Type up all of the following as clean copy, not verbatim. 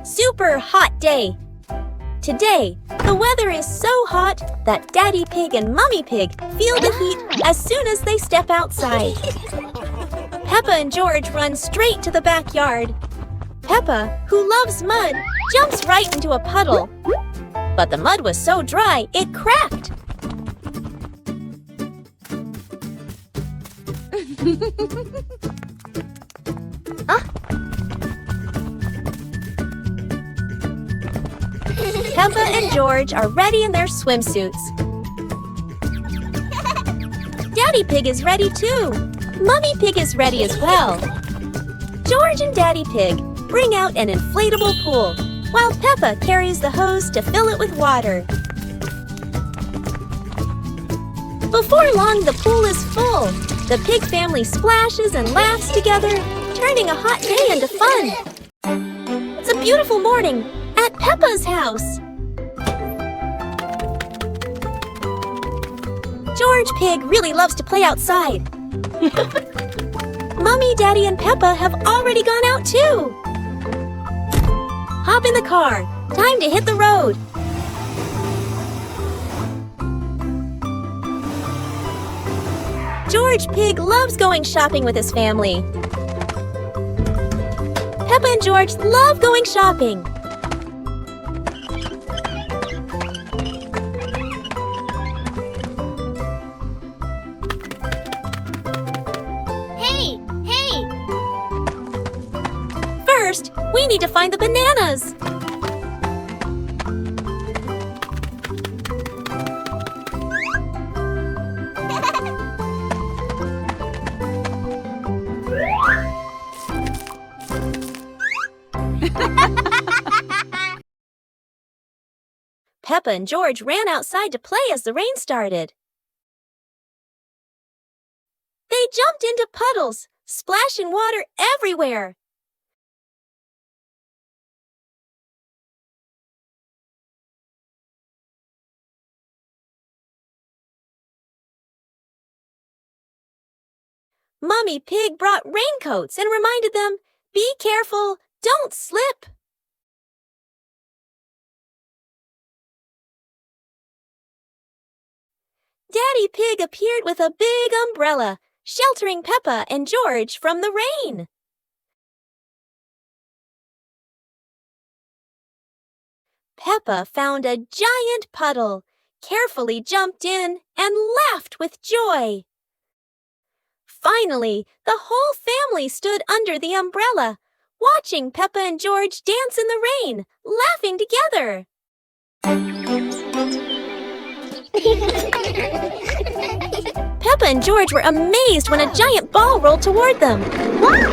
super hot day. Today, the weather is so hot that Daddy Pig and Mummy Pig feel the heat as soon as they step outside. Peppa and George run straight to the backyard. Peppa, who loves mud, jumps right into a puddle. But the mud was so dry, it cracked. Peppa and George are ready in their swimsuits. Daddy Pig is ready too. Mummy Pig is ready as well. George and Daddy Pig bring out an inflatable pool, while Peppa carries the hose to fill it with water. Before long, the pool is full. The pig family splashes and laughs together, turning a hot day into fun. It's a beautiful morning at Peppa's house. George Pig really loves to play outside. Mummy, Daddy, and Peppa have already gone out too. Hop in the car. Time to hit the road. George Pig loves going shopping with his family. Peppa and George love going shopping. Hey! First, we need to find the bananas. Peppa and George ran outside to play as the rain started. They jumped into puddles, splashing water everywhere. Mummy Pig brought raincoats and reminded them, "Be careful, don't slip." Daddy Pig appeared with a big umbrella, sheltering Peppa and George from the rain. Peppa found a giant puddle, carefully jumped in, and laughed with joy. Finally, the whole family stood under the umbrella, watching Peppa and George dance in the rain, laughing together. Peppa and George were amazed when a giant ball rolled toward them. Wow!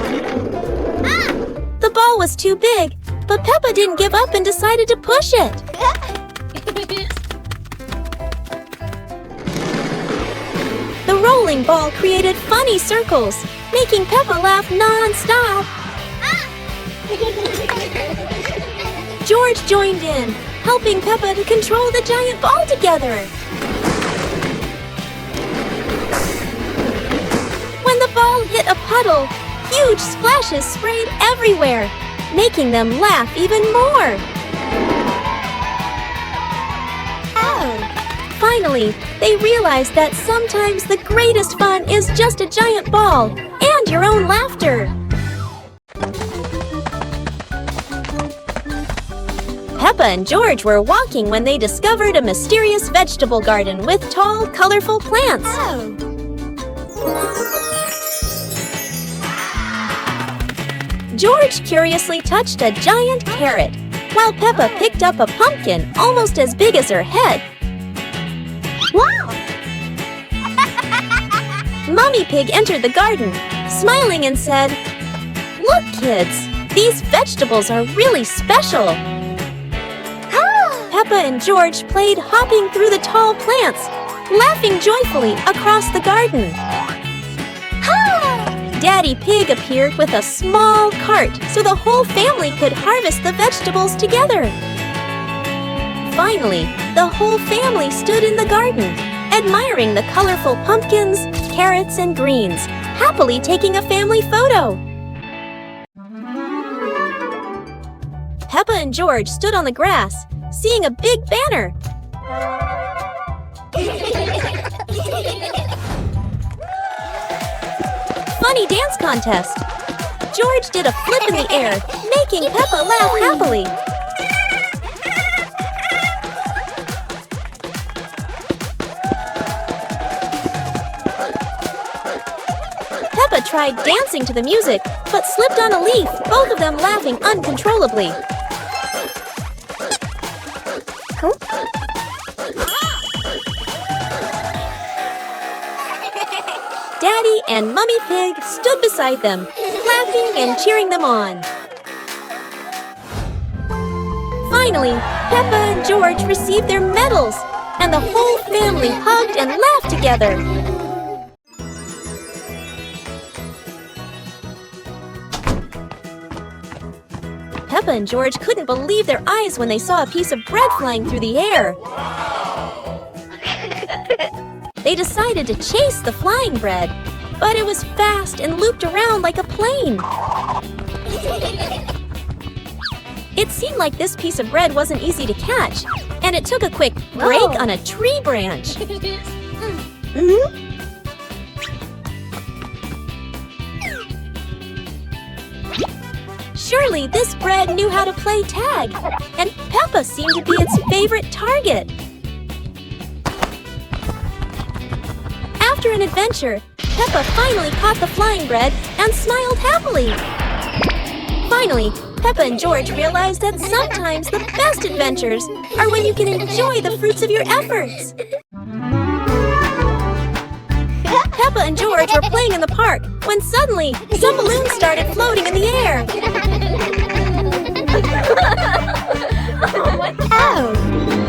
The ball was too big, but Peppa didn't give up and decided to push it. The rolling ball created funny circles, making Peppa laugh non-stop. George joined in, helping Peppa to control the giant ball together. When the ball hit a puddle, huge splashes sprayed everywhere, making them laugh even more. Finally, they realized that sometimes the greatest fun is just a giant ball and your own laughter. Peppa and George were walking when they discovered a mysterious vegetable garden with tall, colorful plants. George curiously touched a giant carrot, while Peppa picked up a pumpkin almost as big as her head. Wow! Mummy Pig entered the garden, smiling and said, "Look, kids, these vegetables are really special." Peppa and George played hopping through the tall plants, laughing joyfully across the garden. Daddy Pig appeared with a small cart so the whole family could harvest the vegetables together. Finally, the whole family stood in the garden, admiring the colorful pumpkins, carrots, and greens, happily taking a family photo. Peppa and George stood on the grass, seeing a big banner. Funny dance contest. George did a flip in the air, making Peppa laugh happily. Peppa tried dancing to the music, but slipped on a leaf, both of them laughing uncontrollably. Daddy and Mummy Pig stood beside them, clapping and cheering them on. Finally, Peppa and George received their medals, and the whole family hugged and laughed together. Peppa and George couldn't believe their eyes when they saw a piece of bread flying through the air. They decided to chase the flying bread, but it was fast and looped around like a plane. It seemed like this piece of bread wasn't easy to catch, and it took a quick break on a tree branch. Surely this bread knew how to play tag, and Peppa seemed to be its favorite target. After an adventure, Peppa finally caught the flying bread and smiled happily. Finally, Peppa and George realized that sometimes the best adventures are when you can enjoy the fruits of your efforts. Peppa and George were playing in the park when suddenly some balloons started floating in the air.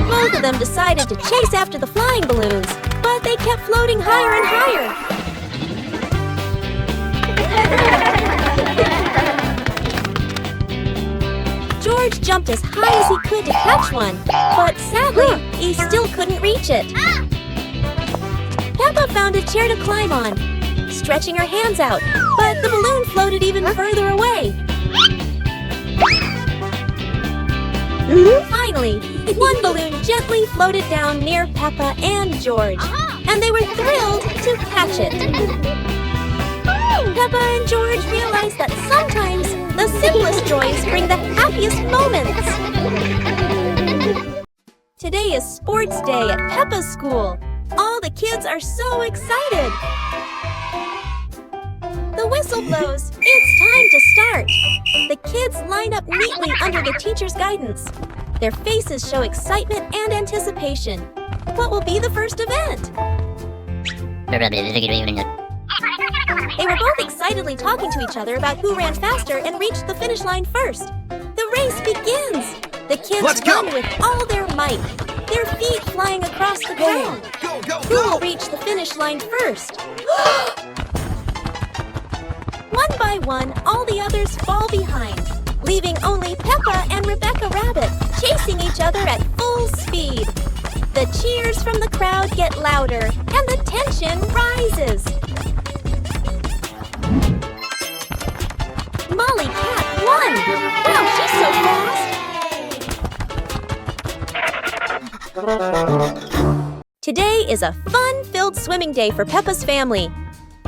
Both of them decided to chase after the flying balloons, but they kept floating higher and higher. George jumped as high as he could to catch one, but sadly, he still couldn't reach it. Peppa found a chair to climb on, stretching her hands out, but the balloon floated even further away. Finally, one balloon gently floated down near Peppa and George, and they were thrilled to catch it. Peppa and George realized that sometimes the simplest joys bring the happiest moments. Today is sports day at Peppa's school. All the kids are so excited. The whistle blows. It's time to start. The kids line up neatly under the teacher's guidance. Their faces show excitement and anticipation. What will be the first event? They were both excitedly talking to each other about who ran faster and reached the finish line first. The race begins. The kids run with all their might, their feet flying across the ground. Who will reach the finish line first? One by one, all the others fall behind, leaving only Peppa and Rebecca Rabbit chasing each other at full speed. The cheers from the crowd get louder, and the tension rises. Molly Cat won! Wow, she's so fast! Today is a fun-filled swimming day for Peppa's family.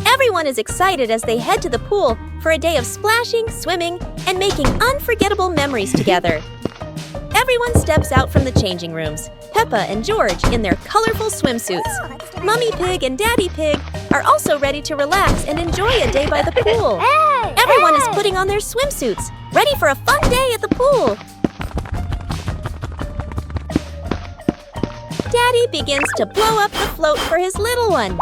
Everyone is excited as they head to the pool for a day of splashing, swimming, and making unforgettable memories together. Everyone steps out from the changing rooms, Peppa and George in their colorful swimsuits. Mummy Pig and Daddy Pig are also ready to relax and enjoy a day by the pool. Everyone is putting on their swimsuits, ready for a fun day at the pool. Daddy begins to blow up the float for his little one.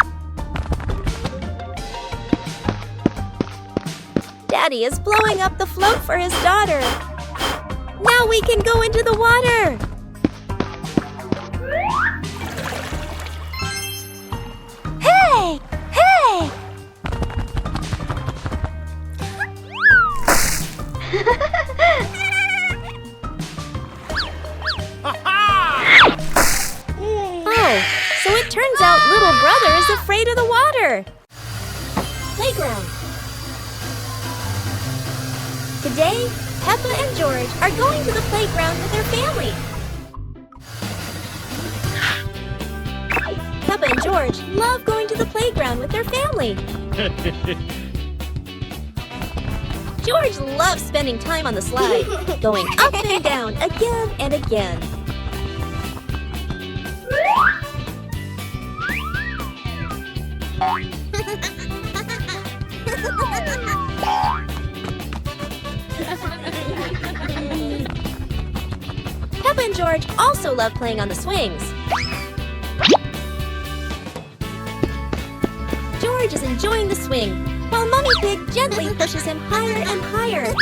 Daddy is blowing up the float for his daughter. Now we can go into the water. Hey! Hey! Oh, so it turns out little brother is afraid of the water. Playground. Today, Peppa and George are going to the playground with their family. Peppa and George love going to the playground with their family. George loves spending time on the slide, going up and down again and again. Peppa and George also love playing on the swings. George is enjoying the swing, while Mummy Pig gently pushes him higher and higher.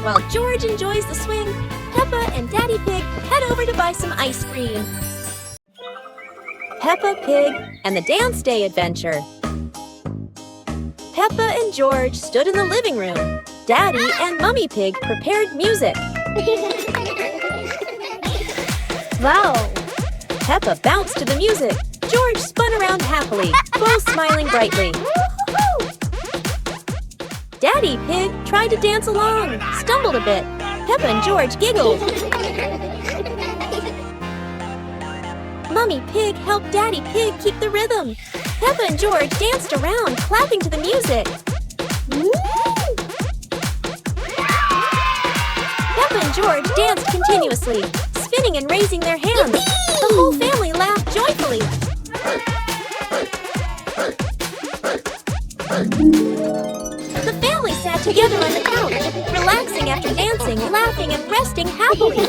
While George enjoys the swing, Peppa and Daddy Pig head over to buy some ice cream. Peppa Pig and the Dance Day Adventure. Peppa and George stood in the living room. Daddy and Mummy Pig prepared music. Wow! Peppa bounced to the music. George spun around happily, both smiling brightly. Daddy Pig tried to dance along, stumbled a bit. Peppa and George giggled. Mummy Pig helped Daddy Pig keep the rhythm. Peppa and George danced around, clapping to the music. Peppa and George danced continuously, spinning and raising their hands. The whole family laughed joyfully. The family sat together on the couch, relaxing after dancing, laughing, and resting happily.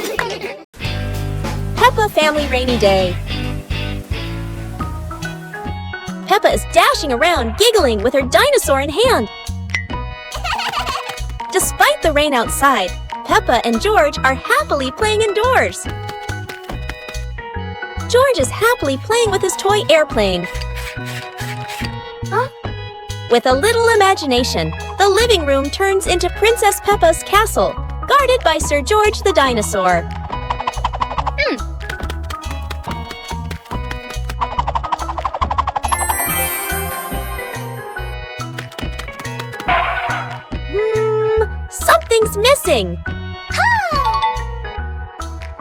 Peppa Family Rainy Day. Peppa is dashing around, giggling with her dinosaur in hand. Despite the rain outside, Peppa and George are happily playing indoors. George is happily playing with his toy airplane. With a little imagination, the living room turns into Princess Peppa's castle, guarded by Sir George the dinosaur. Something's missing.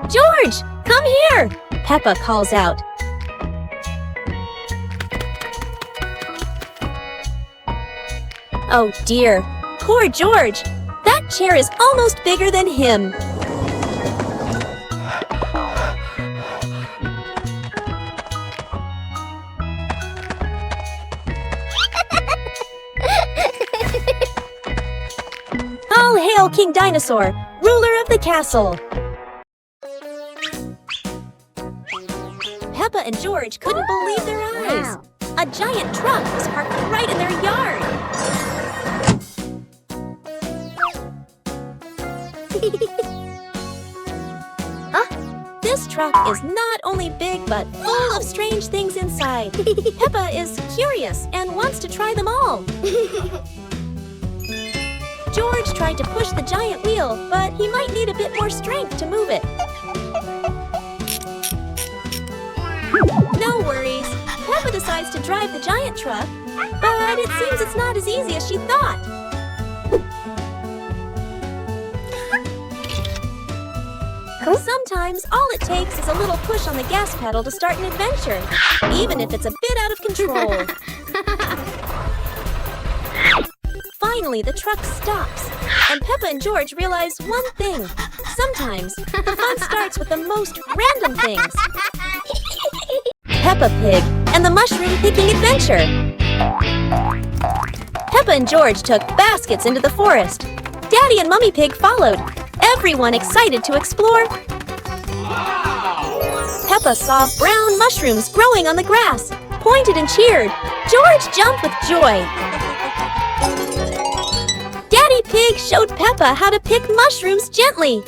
George, come here! Peppa calls out. Oh dear, poor George. That chair is almost bigger than him. All hail King Dinosaur, ruler of the castle. Peppa and George couldn't believe their eyes. A giant truck was parked right in their yard. This truck is not only big but full of strange things inside. Peppa is curious and wants to try them all. George tried to push the giant wheel, but he might need a bit more strength to move it. No worries. Peppa decides to drive the giant truck, but it seems it's not as easy as she thought. Sometimes all it takes is a little push on the gas pedal to start an adventure, even if it's a bit out of control. Finally, the truck stops, and Peppa and George realize one thing. Sometimes the fun starts with the most random things. Peppa Pig and the Mushroom Picking Adventure. Peppa and George took baskets into the forest. Daddy and Mummy Pig followed, everyone excited to explore. Peppa saw brown mushrooms growing on the grass, pointed and cheered. George jumped with joy. Daddy Pig showed Peppa how to pick mushrooms gently.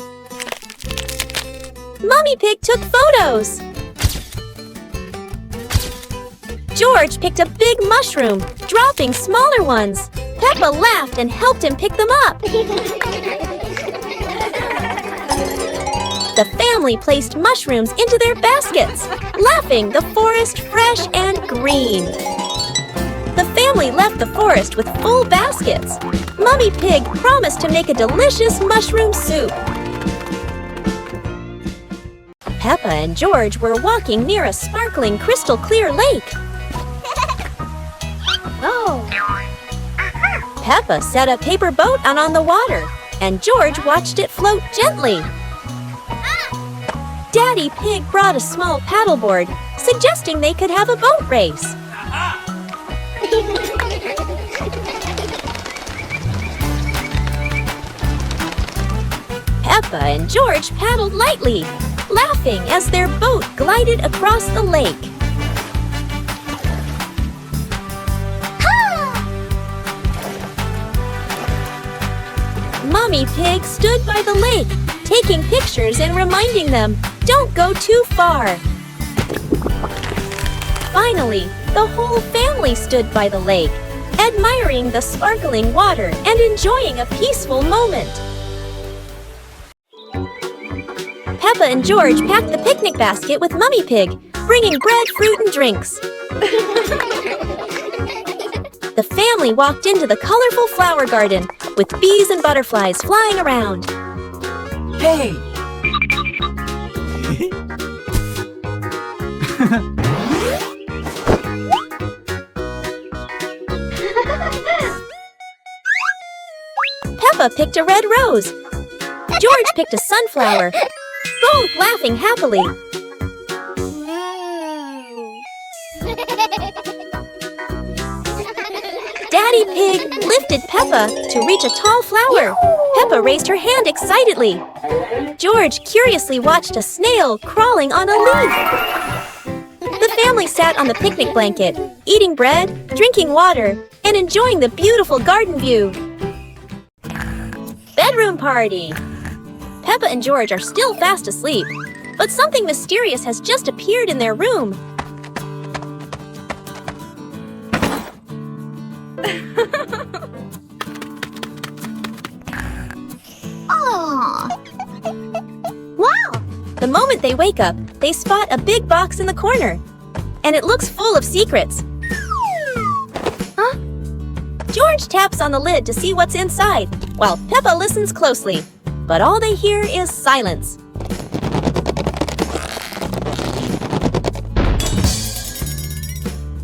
Mummy Pig took photos. George picked a big mushroom, dropping smaller ones. Peppa laughed and helped him pick them up. The family placed mushrooms into their baskets, laughing the forest fresh and green. The family left the forest with full baskets. Mummy Pig promised to make a delicious mushroom soup. Peppa and George were walking near a sparkling crystal clear lake. Oh. Peppa set a paper boat out on the water, and George watched it float gently. Daddy Pig brought a small paddleboard, suggesting they could have a boat race. Peppa and George paddled lightly, laughing as their boat glided across the lake. Mummy Pig stood by the lake, taking pictures and reminding them, "Don't go too far." Finally, the whole family stood by the lake, admiring the sparkling water and enjoying a peaceful moment. Peppa and George packed the picnic basket with Mummy Pig, bringing bread, fruit, and drinks. The family walked into the colorful flower garden with bees and butterflies flying around. Hey! Peppa picked a red rose. George picked a sunflower, both laughing happily. Daddy Pig lifted Peppa to reach a tall flower. Peppa raised her hand excitedly. George curiously watched a snail crawling on a leaf. The family sat on the picnic blanket, eating bread, drinking water, and enjoying the beautiful garden view. Bedroom party! Peppa and George are still fast asleep, but something mysterious has just appeared in their room. Aww. Wow. The moment they wake up, they spot a big box in the corner, and it looks full of secrets. Huh? George taps on the lid to see what's inside, while Peppa listens closely, but all they hear is silence.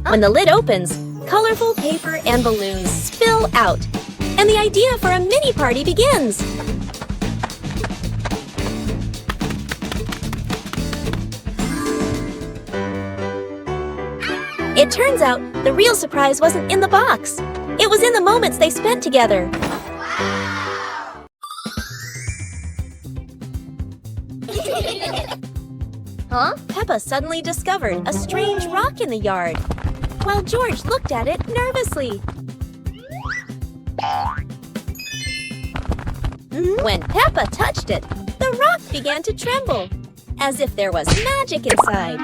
When the lid opens, colorful paper and balloons spill out, and the idea for a mini party begins. It turns out the real surprise wasn't in the box. It was in the moments they spent together. Huh? Peppa suddenly discovered a strange rock in the yard, while George looked at it nervously. When Peppa touched it, the rock began to tremble, as if there was magic inside.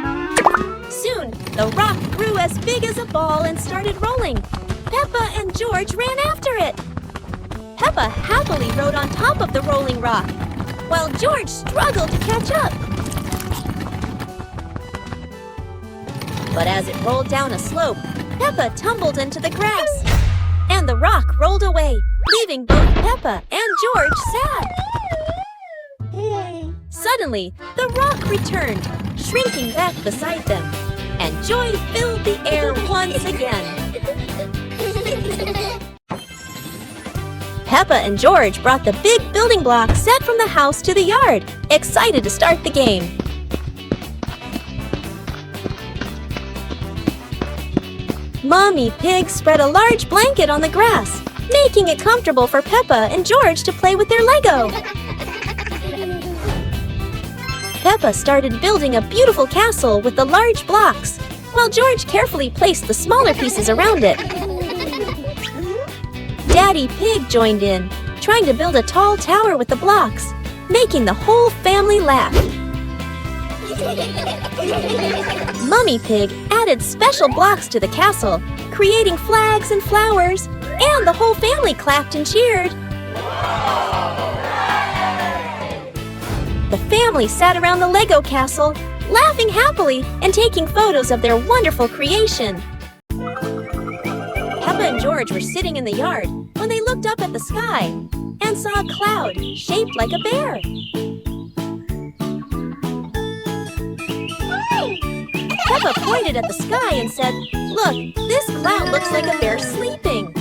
Soon, the rock grew as big as a ball and started rolling. Peppa and George ran after it. Peppa happily rode on top of the rolling rock, while George struggled to catch up. But as it rolled down a slope, Peppa tumbled into the grass, and the rock rolled away, leaving both Peppa and George sad. Suddenly, the rock returned, shrinking back beside them, and joy filled the air once again. Peppa and George brought the big building block set from the house to the yard, excited to start the game. Mummy Pig spread a large blanket on the grass, making it comfortable for Peppa and George to play with their Lego. Peppa started building a beautiful castle with the large blocks, while George carefully placed the smaller pieces around it. Daddy Pig joined in, trying to build a tall tower with the blocks, making the whole family laugh. Mummy Pig added special blocks to the castle, creating flags and flowers, and the whole family clapped and cheered. The family sat around the Lego castle, laughing happily and taking photos of their wonderful creation. Peppa Peppa and George were sitting in the yard when they looked up at the sky and saw a cloud shaped like a bear. Peppa pointed at the sky and said, "Look, this cloud looks like a bear sleeping."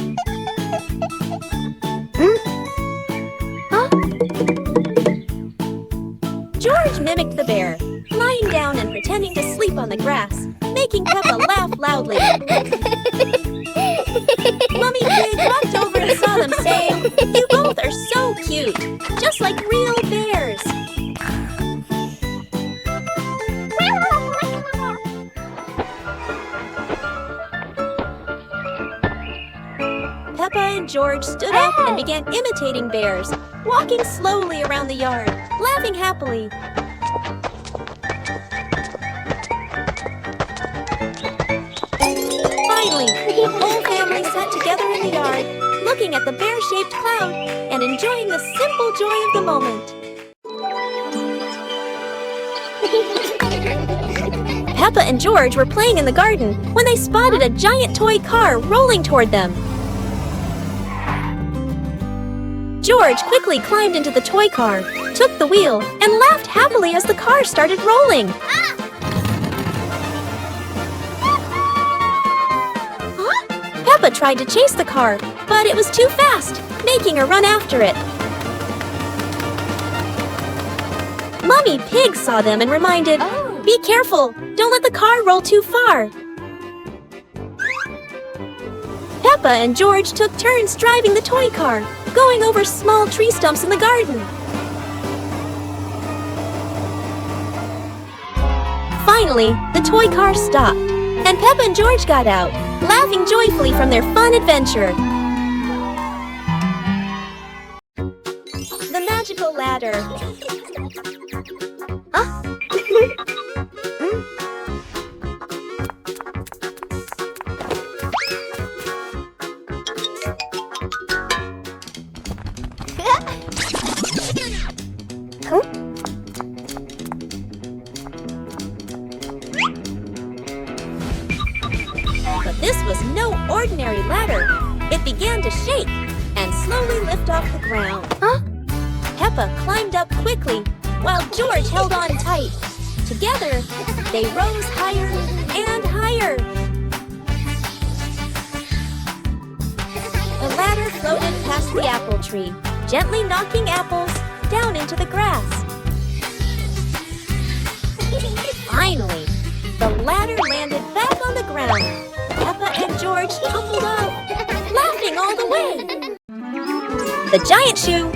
George mimicked the bear, lying down and pretending to sleep on the grass, making Peppa laugh loudly. Mummy Pig walked over and saw them, saying, "You both are so cute, just like real bears." Peppa and George stood up and began imitating bears, walking slowly around the yard, laughing happily. Finally, the whole family sat together in the yard, looking at the bear-shaped cloud and enjoying the simple joy of the moment. Peppa and George were playing in the garden when they spotted a giant toy car rolling toward them. George quickly climbed into the toy car, took the wheel, and laughed happily as the car started rolling. Peppa tried to chase the car, but it was too fast, making her run after it. Mummy Pig saw them and reminded, "Be careful, don't let the car roll too far." Peppa and George took turns driving the toy car, going over small tree stumps in the garden. Finally, the toy car stopped, and Peppa and George got out, laughing joyfully from their fun adventure. The magical ladder. But this was no ordinary ladder. It began to shake and slowly lift off the ground. Peppa climbed up quickly while George held on tight. Together, they rose higher and higher. The ladder floated past the apple tree, gently knocking apples down into the grass. Finally, the ladder landed back on the ground. Peppa and George tumbled off, laughing all the way. The giant shoe.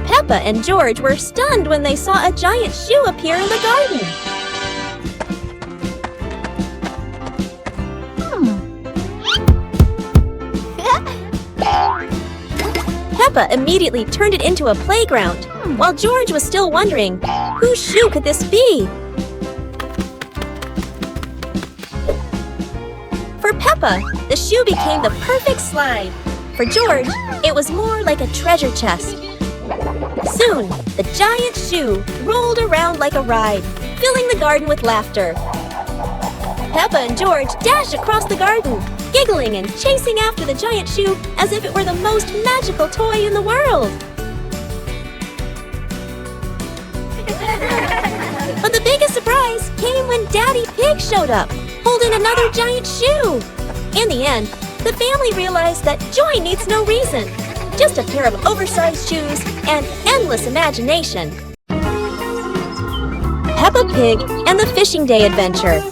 Peppa and George were stunned when they saw a giant shoe appear in the garden. Peppa immediately turned it into a playground, while George was still wondering, whose shoe could this be? For Peppa, the shoe became the perfect slide. For George, it was more like a treasure chest. Soon, the giant shoe rolled around like a ride, filling the garden with laughter. Peppa and George dashed across the garden, giggling and chasing after the giant shoe as if it were the most magical toy in the world. But the biggest surprise came when Daddy Pig showed up, holding another giant shoe. In the end, the family realized that joy needs no reason, just a pair of oversized shoes and endless imagination. Peppa Pig and the Fishing Day Adventure.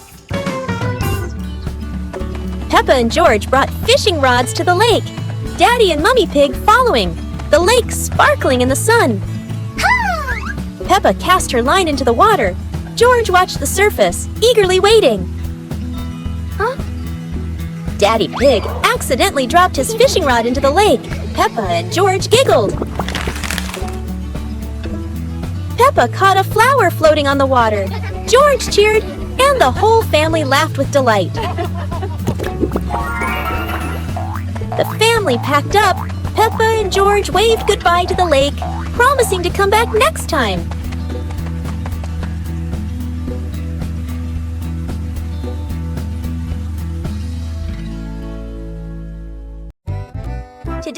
Peppa and George brought fishing rods to the lake, Daddy and Mummy Pig following, the lake sparkling in the sun. Peppa cast her line into the water. George watched the surface, eagerly waiting. Daddy Pig accidentally dropped his fishing rod into the lake. Peppa and George giggled. Peppa caught a flower floating on the water. George cheered, and the whole family laughed with delight. The family packed up. Peppa and George waved goodbye to the lake, promising to come back next time.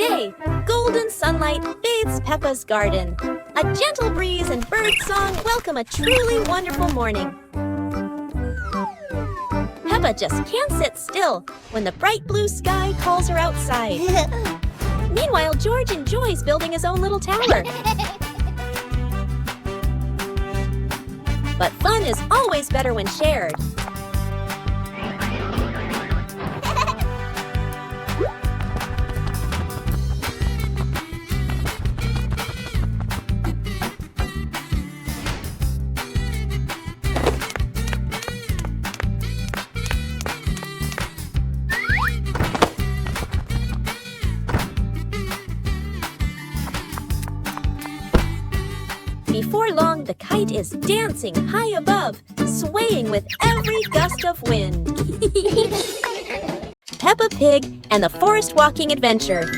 day, golden sunlight bathes Peppa's garden. A gentle breeze and bird song welcome a truly wonderful morning. Peppa just can't sit still when the bright blue sky calls her outside. Meanwhile, George enjoys building his own little tower. But fun is always better when shared. Before long, the kite is dancing high above, swaying with every gust of wind. Peppa Pig and the Forest Walking Adventure.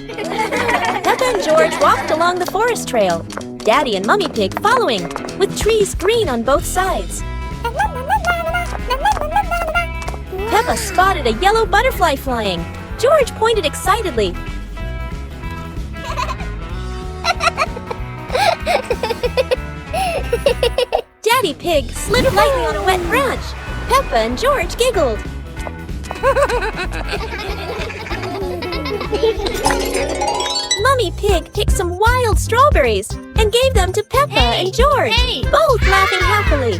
Peppa and George walked along the forest trail, Daddy and Mummy Pig following, with trees green on both sides. Peppa spotted a yellow butterfly flying. George pointed excitedly. Daddy Pig slid lightly on a wet branch. Peppa and George giggled. Mummy Pig picked some wild strawberries and gave them to Peppa and George, both laughing happily.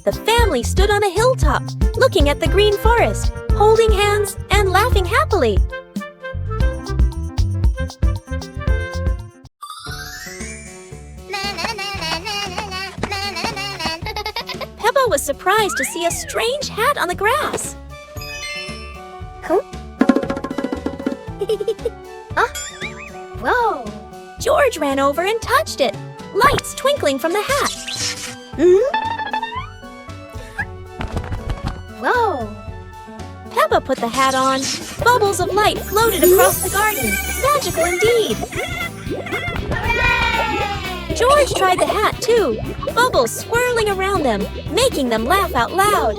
The family stood on a hilltop, looking at the green forest, holding hands and laughing happily. Peppa was surprised to see a strange hat on the grass. Huh? Whoa! George ran over and touched it, lights twinkling from the hat. Whoa! Peppa put the hat on. Bubbles of light floated across the garden. Magical indeed. George tried the hat too, bubbles swirling around them, making them laugh out loud.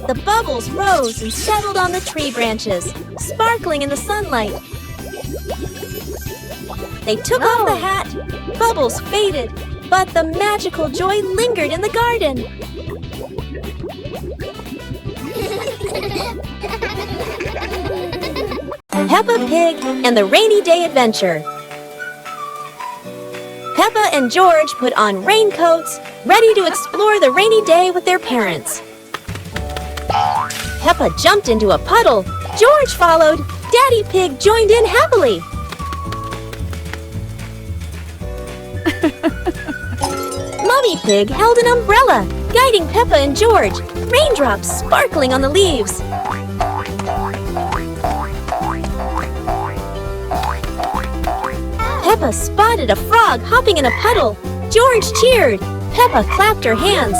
The bubbles rose and settled on the tree branches, sparkling in the sunlight. They took off the hat, bubbles faded, but the magical joy lingered in the garden. Peppa Pig and the Rainy Day Adventure. Peppa and George put on raincoats, ready to explore the rainy day with their parents. Peppa jumped into a puddle. George followed. Daddy Pig joined in happily. Mummy Pig held an umbrella, guiding Peppa and George, raindrops sparkling on the leaves. Peppa spotted a frog hopping in a puddle. George cheered. Peppa clapped her hands.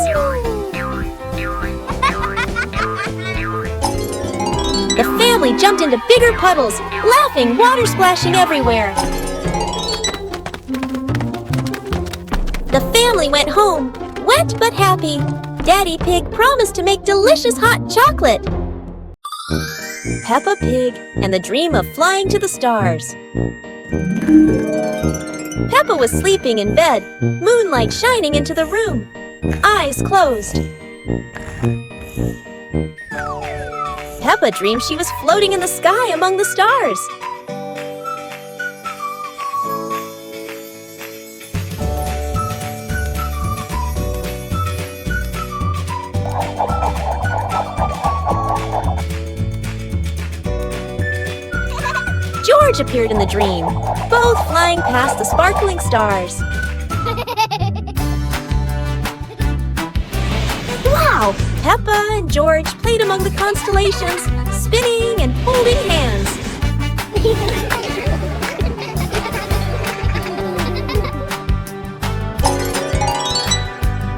The family jumped into bigger puddles, laughing, water splashing everywhere. The family went home, wet but happy. Daddy Pig promised to make delicious hot chocolate. Peppa Pig and the dream of flying to the stars. Peppa was sleeping in bed, moonlight shining into the room. Eyes closed. Peppa dreamed she was floating in the sky among the stars. George appeared in the dream, both flying past the sparkling stars. Wow! Peppa and George played among the constellations, spinning and holding hands.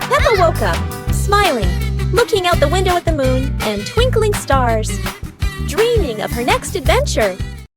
Peppa woke up, smiling, looking out the window at the moon and twinkling stars, dreaming of her next adventure.